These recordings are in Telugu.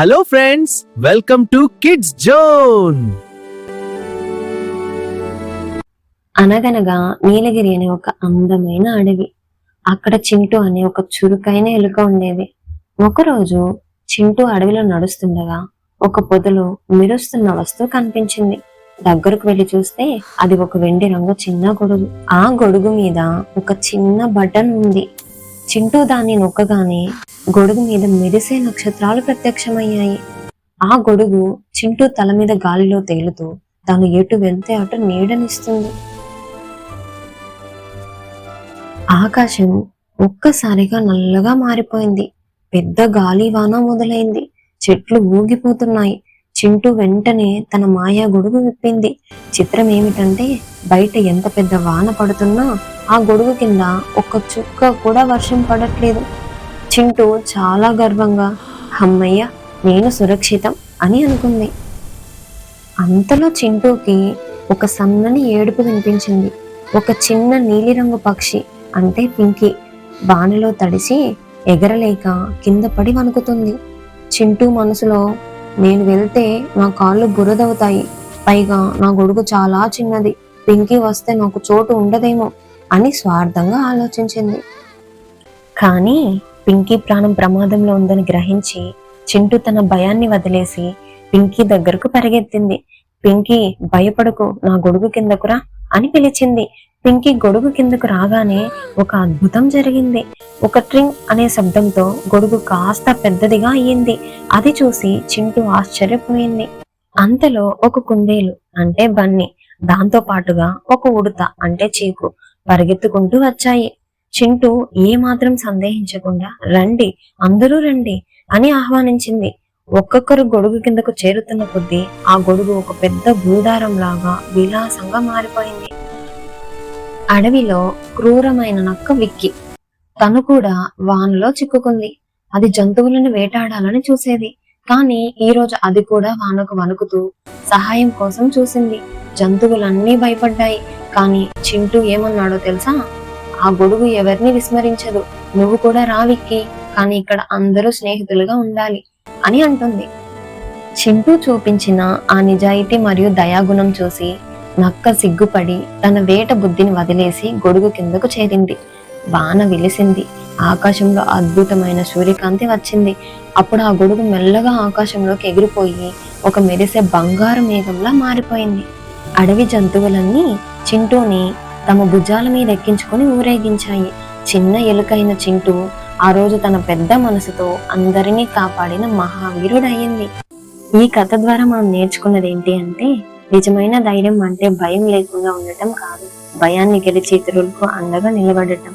Hello friends, welcome to kids zone. అనగనగా నీలగిరి అనే ఒక అందమైన అడవి. అక్కడ చింటూ అనే ఒక చురుకైన ఎలుక ఉండేది. ఒకరోజు చింటూ అడవిలో నడుస్తుండగా ఒక పొదలో మెరుస్తున్న వస్తువు కనిపించింది. దగ్గరకు వెళ్లి చూస్తే అది ఒక వెండి రంగు చిన్న గొడుగు. ఆ గొడుగు మీద ఒక చిన్న బటన్ ఉంది. చింటూ దాన్ని నొక్కగానే గొడుగు మీద మెరిసే నక్షత్రాలు ప్రత్యక్షమయ్యాయి. ఆ గొడుగు చింటూ తల మీద గాలిలో తేలుతూ తాను ఎటు వెళ్తే అటు నీడనిస్తుంది. ఆకాశం ఒక్కసారిగా నల్లగా మారిపోయింది. పెద్ద గాలి వాన మొదలైంది. చెట్లు ఊగిపోతున్నాయి. చింటూ వెంటనే తన మాయా గొడుగు విప్పింది. చిత్రం ఏమిటంటే బయట ఎంత పెద్ద వాన పడుతున్నా ఆ గొడుగు కింద ఒక్క చుక్క కూడా వర్షం పడట్లేదు. చింటూ చాలా గర్వంగా అమ్మయ్య, నేను సురక్షితం అని అనుకుంది. అంతలో చింటూకి ఒక సన్నని ఏడుపు వినిపించింది. ఒక చిన్న నీలిరంగు పక్షి అంటే పింకీ వానలో తడిసి ఎగరలేక కింద పడి వణుకుతుంది. చింటూ మనసులో, నేను వెళ్తే నా కాళ్ళు బురదవుతాయి, పైగా నా గొడుగు చాలా చిన్నది, పింకీ వస్తే నాకు చోటు ఉండదేమో అని స్వార్థంగా ఆలోచించింది. కానీ పింకీ ప్రాణం ప్రమాదంలో ఉందని గ్రహించి చింటూ తన భయాన్ని వదిలేసి పింకీ దగ్గరకు పరిగెత్తింది. పింకీ, భయపడకు, నా గొడుగు కిందకురా అని పిలిచింది. పింకీ గొడుగు కిందకు రాగానే ఒక అద్భుతం జరిగింది. ఒక ట్రింగ్ అనే శబ్దంతో గొడుగు కాస్త పెద్దదిగా అయ్యింది. అది చూసి చింటూ ఆశ్చర్యపోయింది. అంతలో ఒక కుందేలు అంటే బన్నీ, దాంతో పాటుగా ఒక ఉడత అంటే చీకు పరిగెత్తుకుంటూ వచ్చాయి. చింటూ ఏమాత్రం సందేహించకుండా రండి, అందరూ రండి అని ఆహ్వానించింది. ఒక్కొక్కరు గొడుగు కిందకు చేరుతున్న కొద్దీ ఆ గొడుగు ఒక పెద్ద గూడారం లాగా విలాసంగా మారిపోయింది. అడవిలో క్రూరమైన నక్క విక్కీ, తను కూడా వానలో చిక్కుకుంది. అది జంతువులను వేటాడాలని చూసేది. కానీ ఈ రోజు అది కూడా వానకు వణుకుతూ సహాయం కోసం చూసింది. జంతువులన్నీ భయపడ్డాయి. కానీ చింటూ ఏమన్నాడో తెలుసా? ఆ గొడుగు ఎవరిని విస్మరించదు, నువ్వు కూడా రా విక్కీ, కానీ ఇక్కడ అందరూ స్నేహితులుగా ఉండాలి అని అంటుంది. చింటూ చూపించిన ఆ నిజాయితీ మరియు దయాగుణం చూసి నక్క సిగ్గుపడి తన వేట బుద్ధిని వదిలేసి గొడుగు కిందకు చేరింది. వాన విలిసింది. ఆకాశంలో అద్భుతమైన సూర్యకాంతి వచ్చింది. అప్పుడు ఆ గొడుగు మెల్లగా ఆకాశంలోకి ఎగిరిపోయి ఒక మెరిసే బంగారు మేఘంలా మారిపోయింది. అడవి జంతువులన్నీ చింటూని తమ భుజాల మీద ఎక్కించుకొని ఊరేగించాయి. చిన్న ఎలుకైన చింటూ ఆ రోజు తన పెద్ద మనసుతో అందరినీ కాపాడిన మహావీరుడయ్యింది. ఈ కథ ద్వారా మనం నేర్చుకున్నది ఏంటి అంటే, నిజమైన ధైర్యం అంటే భయం లేకుండా ఉండటం కాదు, భయాన్ని గెలిచి ఇతరులకు అండగా నిలబడటం.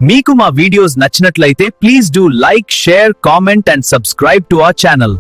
మీకు మా వీడియోస్ నచ్చినట్లయితే please do like, share, comment and subscribe to our channel.